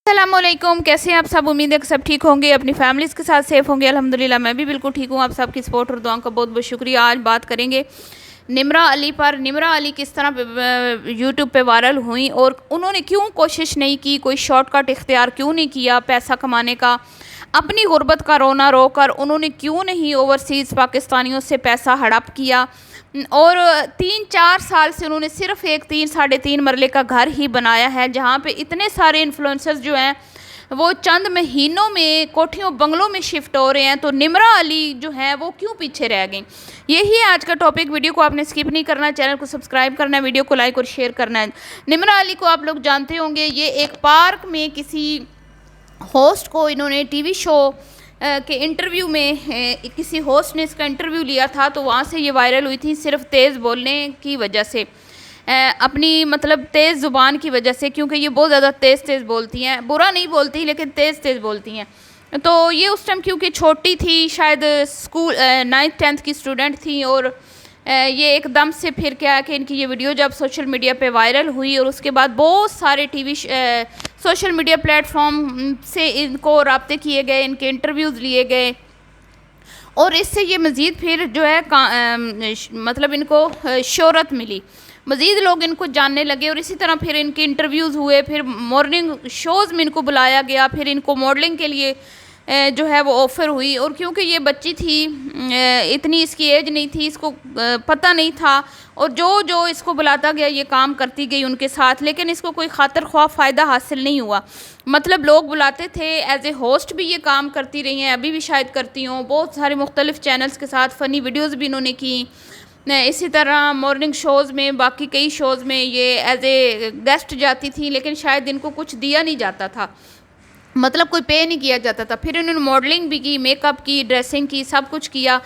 अस्सलामुअलैकुम, कैसे हैं आप सब। उम्मीद है कि सब ठीक होंगे, अपनी फैमिलीज़ के साथ सेफ़ होंगे। अल्हम्दुलिल्लाह मैं भी बिल्कुल ठीक हूँ। आप सबकी सपोर्ट और दुआओं का बहुत बहुत शुक्रिया। आज बात करेंगे निम्रा अली पर। निम्रा अली किस तरह यूट्यूब पे वायरल हुई और उन्होंने क्यों कोशिश नहीं की, कोई शॉर्टकट इख्तियार क्यों नहीं किया पैसा कमाने का। अपनी गुर्बत का रोना रोकर उन्होंने क्यों नहीं ओवरसीज़ पाकिस्तानियों से पैसा हड़प किया। और 3-4 साल से उन्होंने सिर्फ एक 3-3.5 मरले का घर ही बनाया है, जहाँ पे इतने सारे इन्फ्लुएंसर्स जो हैं वो चंद महीनों में कोठियों बंगलों में शिफ्ट हो रहे हैं। तो निम्रा अली जो है वो क्यों पीछे रह गई, यही है आज का टॉपिक। वीडियो को आपने स्किप नहीं करना, चैनल को सब्सक्राइब करना है, वीडियो को लाइक और शेयर करना है। निम्रा अली को आप लोग जानते होंगे, ये एक पार्क में किसी होस्ट को इन्होंने टीवी शो के इंटरव्यू में किसी होस्ट ने इसका इंटरव्यू लिया था, तो वहाँ से ये वायरल हुई थी सिर्फ तेज़ बोलने की वजह से, अपनी मतलब तेज़ ज़ुबान की वजह से, क्योंकि ये बहुत ज़्यादा तेज़ बोलती हैं। बुरा नहीं बोलती लेकिन तेज़ बोलती हैं। तो ये उस टाइम क्योंकि छोटी थी, शायद स्कूल 9th-10th की स्टूडेंट थी, और ये एकदम से फिर क्या है कि इनकी ये वीडियो जब सोशल मीडिया पे वायरल हुई और उसके बाद बहुत सारे टीवी सोशल मीडिया प्लेटफॉर्म से इनको राब्ते किए गए, इनके इंटरव्यूज़ लिए गए, और इससे ये मज़ीद फिर जो है मतलब इनको शोहरत मिली, मज़ीद लोग इनको जानने लगे, और इसी तरह फिर इनके इंटरव्यूज़ हुए, फिर मॉर्निंग शोज़ में इनको बुलाया गया, फिर इनको मॉडलिंग के लिए जो है वो ऑफ़र हुई। और क्योंकि ये बच्ची थी, इतनी इसकी एज नहीं थी, इसको पता नहीं था, और जो इसको बुलाता गया ये काम करती गई उनके साथ, लेकिन इसको कोई खातिर ख्वाह फ़ायदा हासिल नहीं हुआ। मतलब लोग बुलाते थे, एज ए होस्ट भी ये काम करती रही हैं, अभी भी शायद करती हों, बहुत सारे मुख्तलिफ़ चैनल्स के साथ फ़नी वीडियोज़ भी इन्होंने की। इसी तरह मॉर्निंग शोज़ में, बाकी कई शोज़ में ये एज ए गेस्ट जाती थी, लेकिन शायद इनको कुछ दिया नहीं जाता था, मतलब कोई पे नहीं किया जाता था। फिर इन्होंने मॉडलिंग भी की, मेकअप की, ड्रेसिंग की, सब कुछ किया,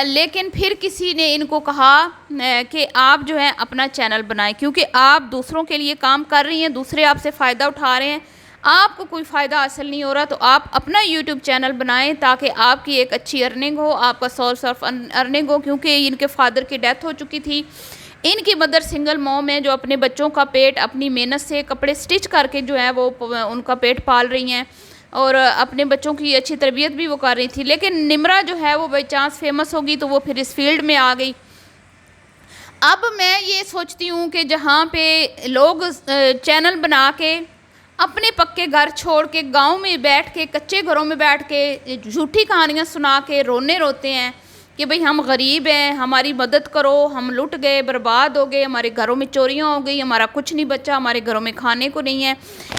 लेकिन फिर किसी ने इनको कहा कि आप जो है अपना चैनल बनाएं, क्योंकि आप दूसरों के लिए काम कर रही हैं, दूसरे आपसे फ़ायदा उठा रहे हैं, आपको कोई फ़ायदा हासिल नहीं हो रहा, तो आप अपना यूट्यूब चैनल बनाएं ताकि आपकी एक अच्छी अर्निंग हो, आपका सोर्स ऑफ अर्निंग हो। क्योंकि इनके फादर की डेथ हो चुकी थी, इनकी मदर सिंगल मॉम है जो अपने बच्चों का पेट अपनी मेहनत से कपड़े स्टिच करके जो है वो उनका पेट पाल रही हैं, और अपने बच्चों की अच्छी तरबियत भी वो कर रही थी। लेकिन निम्रा जो है वो बाई चांस फेमस होगी तो वो फिर इस फील्ड में आ गई। अब मैं ये सोचती हूँ कि जहाँ पे लोग चैनल बना के अपने पक्के घर छोड़ के गाँव में बैठ के, कच्चे घरों में बैठ के झूठी कहानियाँ सुना के रोते हैं कि भाई हम गरीब हैं, हमारी मदद करो, हम लुट गए, बर्बाद हो गए, हमारे घरों में चोरियां हो गई, हमारा कुछ नहीं बचा, हमारे घरों में खाने को नहीं है।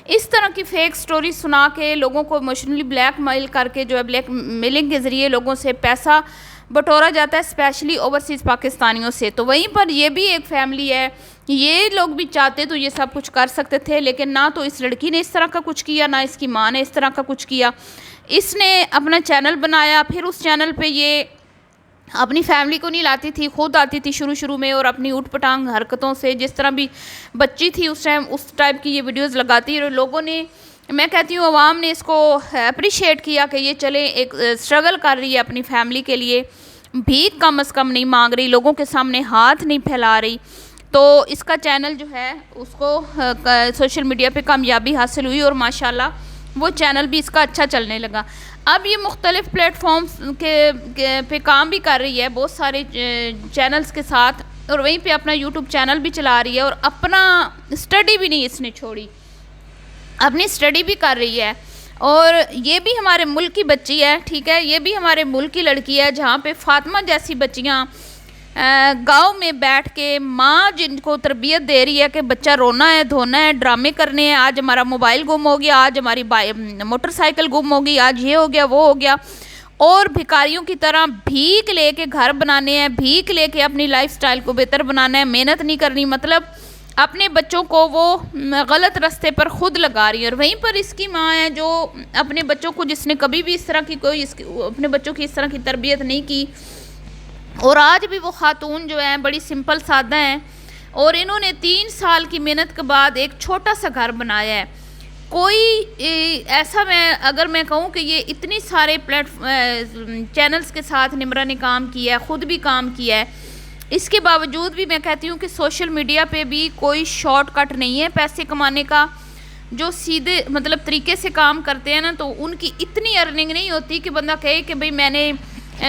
इस तरह की फ़ेक स्टोरी सुना के लोगों को इमोशनली ब्लैकमेल करके जो है ब्लैक मेलिंग के ज़रिए लोगों से पैसा बटोरा जाता है, स्पेशली ओवरसीज़ पाकिस्तानियों से। तो वहीं पर ये भी एक फैमिली है, ये लोग भी चाहते तो ये सब कुछ कर सकते थे, लेकिन ना तो इस लड़की ने इस तरह का कुछ किया, ना इसकी माँ ने इस तरह का कुछ किया। इसने अपना चैनल बनाया, फिर उस चैनल पर ये अपनी फैमिली को नहीं लाती थी, खुद आती थी शुरू में, और अपनी ऊट पटांग हरकतों से, जिस तरह भी बच्ची थी उस टाइम, उस टाइप की ये वीडियोस लगाती है। और लोगों ने, मैं कहती हूँ अवाम ने इसको अप्रिशिएट किया कि ये चले एक स्ट्रगल कर रही है अपनी फैमिली के लिए, भीख कम अज़ कम नहीं मांग रही, लोगों के सामने हाथ नहीं फैला रही। तो इसका चैनल जो है उसको सोशल मीडिया पर कामयाबी हासिल हुई, और माशाल्लाह वो चैनल भी इसका अच्छा चलने लगा। अब ये मुख्तलिफ़ प्लेटफॉर्म्स पे काम भी कर रही है, बहुत सारे चैनल्स के साथ, और वहीं पे अपना यूट्यूब चैनल भी चला रही है, और अपना स्टडी भी नहीं इसने छोड़ी, अपनी स्टडी भी कर रही है। और ये भी हमारे मुल्क की बच्ची है, ठीक है, ये भी हमारे मुल्क की लड़की है, जहाँ पे फातिमा जैसी बच्चियाँ गांव में बैठ के माँ जिनको तरबियत दे रही है कि बच्चा रोना है, धोना है, ड्रामे करने हैं, आज हमारा मोबाइल गुम हो गया, आज हमारी मोटरसाइकिल गुम हो गई, आज ये हो गया, वो हो गया, और भिखारियों की तरह भीख लेके घर बनाने हैं, भीख लेके अपनी लाइफस्टाइल को बेहतर बनाना है, मेहनत नहीं करनी, मतलब अपने बच्चों को वो गलत रास्ते पर खुद लगा रही है। और वहीं पर इसकी माँ है जो अपने बच्चों को, जिसने कभी भी इस तरह की अपने बच्चों की इस तरह की तरबियत नहीं की, और आज भी वो खातून जो है बड़ी सिंपल सादा हैं, और इन्होंने 3 साल की मेहनत के बाद एक छोटा सा घर बनाया है। कोई ऐसा, अगर मैं कहूँ कि ये इतनी सारे चैनल्स के साथ निम्रा ने काम किया है, ख़ुद भी काम किया है, इसके बावजूद भी मैं कहती हूँ कि सोशल मीडिया पे भी कोई शॉर्टकट नहीं है पैसे कमाने का। जो सीधे मतलब तरीके से काम करते हैं ना, तो उनकी इतनी अर्निंग नहीं होती कि बंदा कहे कि भाई मैंने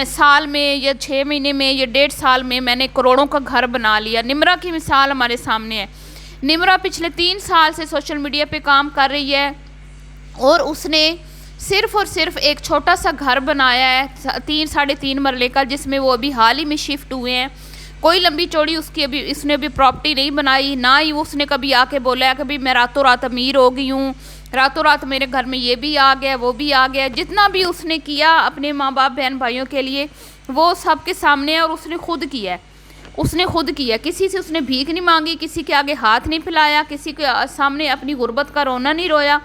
साल में या 6 महीने में या 1.5 साल में मैंने करोड़ों का घर बना लिया। निम्रा की मिसाल हमारे सामने है। निम्रा पिछले 3 साल से सोशल मीडिया पे काम कर रही है और उसने सिर्फ़ और सिर्फ एक छोटा सा घर बनाया है 3-3.5 मरले का, जिसमें वो अभी हाल ही में शिफ्ट हुए हैं। कोई लंबी चौड़ी उसकी अभी इसने अभी प्रॉपर्टी नहीं बनाई, ना ही उसने कभी आके बोला है कि भाई मैं रातों रात अमीर हो गई हूँ, रातों रात मेरे घर में ये भी आ गया वो भी आ गया। जितना भी उसने किया अपने माँ बाप बहन भाइयों के लिए वो सबके सामने है और उसने खुद किया है। उसने खुद किया, किसी से उसने भीख नहीं मांगी, किसी के आगे हाथ नहीं फैलाया, किसी के सामने अपनी गुर्बत का रोना नहीं रोया,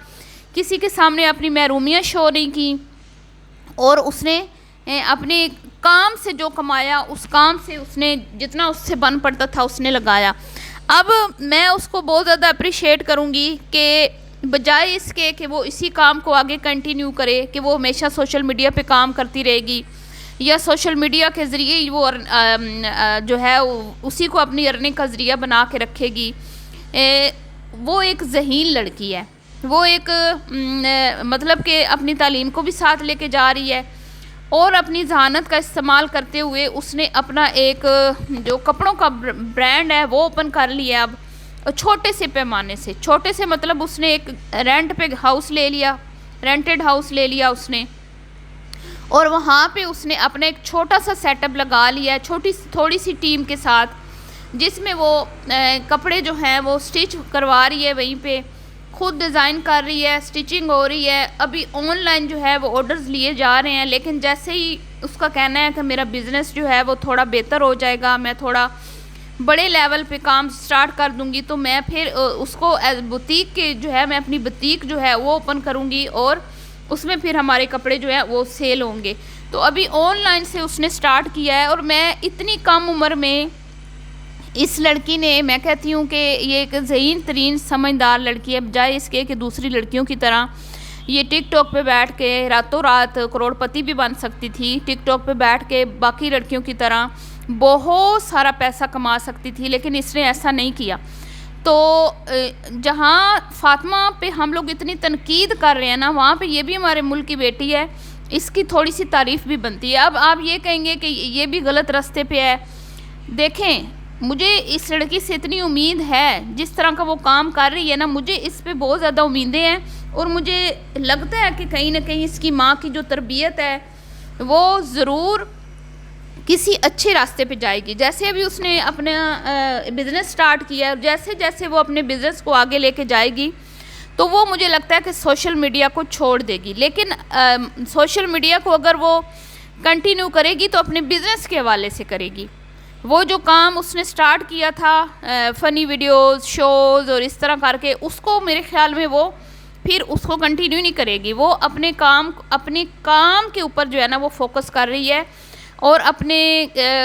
किसी के सामने अपनी महरूमियाँ शो नहीं की। और उसने अपने काम से जो कमाया उस काम से उसने जितना उससे बन पड़ता था उसने लगाया। अब मैं उसको बहुत ज़्यादा अप्रिशिएट करूँगी कि बजाय इसके कि वो इसी काम को आगे कंटिन्यू करे, कि वो हमेशा सोशल मीडिया पे काम करती रहेगी या सोशल मीडिया के ज़रिए वो जो है उसी को अपनी अर्निंग का ज़रिया बना के रखेगी। वो एक ज़हीन लड़की है, वो एक मतलब कि अपनी तालीम को भी साथ लेके जा रही है और अपनी जहानत का इस्तेमाल करते हुए उसने अपना एक जो कपड़ों का ब्रांड है वो ओपन कर लिया। अब छोटे से पैमाने से, छोटे से मतलब उसने एक रेंट पे हाउस ले लिया, रेंटेड हाउस ले लिया उसने, और वहाँ पे उसने अपना एक छोटा सा सेटअप लगा लिया है थोड़ी सी टीम के साथ, जिसमें वो कपड़े जो हैं वो स्टिच करवा रही है, वहीं पे खुद डिज़ाइन कर रही है, स्टिचिंग हो रही है। अभी ऑनलाइन जो है वो ऑर्डर्स लिए जा रहे हैं, लेकिन जैसे ही उसका कहना है कि मेरा बिज़नेस जो है वो थोड़ा बेहतर हो जाएगा, मैं थोड़ा बड़े लेवल पे काम स्टार्ट कर दूंगी, तो मैं फिर उसको बुटीक के जो है मैं अपनी बुटीक जो है वो ओपन करूंगी और उसमें फिर हमारे कपड़े जो है वो सेल होंगे। तो अभी ऑनलाइन से उसने स्टार्ट किया है और मैं इतनी कम उम्र में इस लड़की ने, मैं कहती हूँ कि ये एक ज़हीन तरीन समझदार लड़की है, बजाय इसके कि दूसरी लड़कियों की तरह ये टिकटॉक पे बैठ के रातों रात करोड़पति भी बन सकती थी, टिकटॉक पे बैठ के बाकी लड़कियों की तरह बहुत सारा पैसा कमा सकती थी, लेकिन इसने ऐसा नहीं किया। तो जहाँ फातिमा पे हम लोग इतनी तनकीद कर रहे हैं ना, वहाँ पे ये भी हमारे मुल्क की बेटी है, इसकी थोड़ी सी तारीफ़ भी बनती है। अब आप ये कहेंगे कि ये भी गलत रास्ते पे है। देखें, मुझे इस लड़की से इतनी उम्मीद है, जिस तरह का वो काम कर रही है ना, मुझे इस पे बहुत ज़्यादा उम्मीदें हैं और मुझे लगता है कि कहीं ना कहीं इसकी माँ की जो तरबियत है वो ज़रूर किसी अच्छे रास्ते पे जाएगी। जैसे अभी उसने अपना बिज़नेस स्टार्ट किया है, जैसे जैसे वो अपने बिज़नेस को आगे लेके जाएगी तो वो मुझे लगता है कि सोशल मीडिया को छोड़ देगी। लेकिन सोशल मीडिया को अगर वो कंटिन्यू करेगी तो अपने बिज़नेस के हवाले से करेगी। वो जो काम उसने स्टार्ट किया था फ़नी वीडियोज़, शोज़ और इस तरह करके, उसको मेरे ख़्याल में वो फिर उसको कंटिन्यू नहीं करेगी। वो अपने काम के ऊपर जो है ना वो फोकस कर रही है और अपने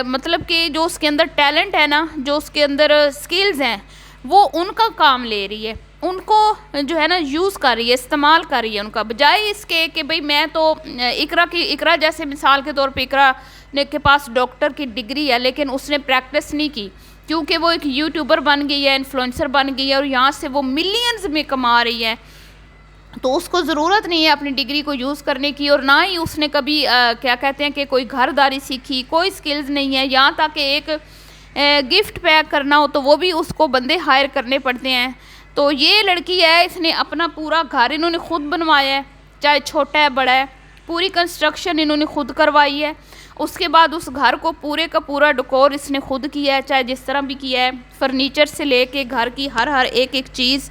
मतलब कि जो उसके अंदर टैलेंट है ना, जो उसके अंदर स्किल्स हैं, वो उनका काम ले रही है, उनको जो है ना यूज़ कर रही है, इस्तेमाल कर रही है उनका, बजाय इसके कि भाई मैं तो इकरा जैसे मिसाल के तौर पे इकरा ने के पास डॉक्टर की डिग्री है लेकिन उसने प्रैक्टिस नहीं की, क्योंकि वो एक यूट्यूबर बन गई है, इन्फ्लुएंसर बन गई है और यहाँ से वो मिलियंस में कमा रही है। तो उसको ज़रूरत नहीं है अपनी डिग्री को यूज़ करने की, और ना ही उसने कभी क्या कहते हैं कि कोई घरदारी सीखी, कोई स्किल्स नहीं है। यहाँ तक कि एक गिफ्ट पैक करना हो तो वो भी उसको बंदे हायर करने पड़ते हैं। तो ये लड़की है, इसने अपना पूरा घर इन्होंने खुद बनवाया है, चाहे छोटा है बड़ा है, पूरी कंस्ट्रक्शन इन्होंने खुद करवाई है। उसके बाद उस घर को पूरे का पूरा डेकोर इसने खुद किया है, चाहे जिस तरह भी किया है, फर्नीचर से लेके घर की हर एक चीज़,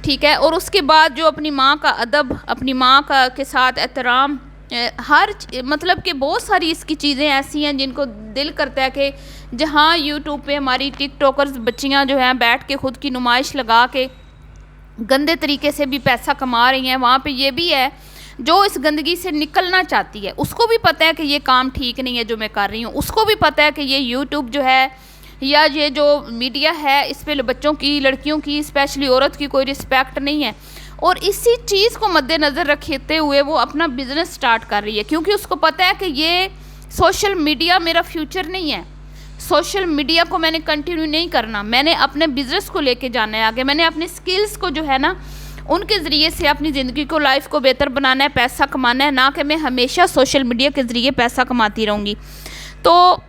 ठीक है। और उसके बाद जो अपनी माँ का अदब, अपनी माँ का के साथ एहतराम, हर मतलब कि बहुत सारी इसकी चीज़ें ऐसी हैं जिनको दिल करता है कि जहाँ यूट्यूब पे हमारी टिकटॉकर्स बच्चियाँ जो हैं बैठ के ख़ुद की नुमाइश लगा के गंदे तरीके से भी पैसा कमा रही हैं, वहाँ पे ये भी है जो इस गंदगी से निकलना चाहती है, उसको भी पता है कि ये काम ठीक नहीं है जो मैं कर रही हूँ, उसको भी पता है कि ये यूट्यूब जो है या ये जो मीडिया है इस पे बच्चों की, लड़कियों की, स्पेशली औरत की कोई रिस्पेक्ट नहीं है। और इसी चीज़ को मद्देनज़र रखते हुए वो अपना बिज़नेस स्टार्ट कर रही है, क्योंकि उसको पता है कि ये सोशल मीडिया मेरा फ्यूचर नहीं है, सोशल मीडिया को मैंने कंटिन्यू नहीं करना, मैंने अपने बिज़नेस को लेके जाना है आगे, मैंने अपने स्किल्स को जो है ना उनके ज़रिए से अपनी ज़िंदगी को, लाइफ को बेहतर बनाना है, पैसा कमाना है, ना कि मैं हमेशा सोशल मीडिया के ज़रिए पैसा कमाती रहूँगी। तो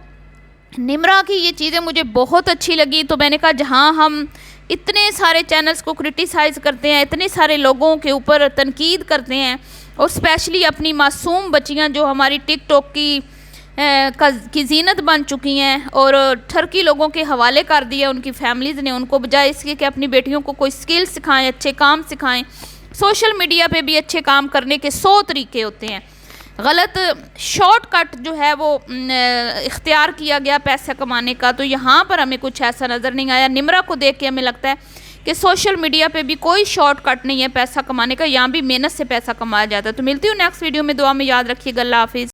निम्रा की ये चीज़ें मुझे बहुत अच्छी लगी। तो मैंने कहा जहाँ हम इतने सारे चैनल्स को क्रिटिसाइज़ करते हैं, इतने सारे लोगों के ऊपर तनकीद करते हैं, और स्पेशली अपनी मासूम बच्चियाँ जो हमारी टिकटॉक की जीनत बन चुकी हैं और ठरकी लोगों के हवाले कर दिया उनकी फैमिलीज़ ने, उनको बजाय इसके कि अपनी बेटियों को कोई स्किल सिखाएं, अच्छे काम सिखाएं। सोशल मीडिया पे भी अच्छे काम करने के 100 तरीके होते हैं। गलत शॉर्टकट जो है वो इख्तियार किया गया पैसा कमाने का, तो यहाँ पर हमें कुछ ऐसा नज़र नहीं आया। निम्रा को देख के हमें लगता है कि सोशल मीडिया पे भी कोई शॉर्टकट नहीं है पैसा कमाने का, यहाँ भी मेहनत से पैसा कमाया जाता है। तो मिलती हूँ नेक्स्ट वीडियो में, दुआ में याद रखिएगा। अल्लाह हाफिज़।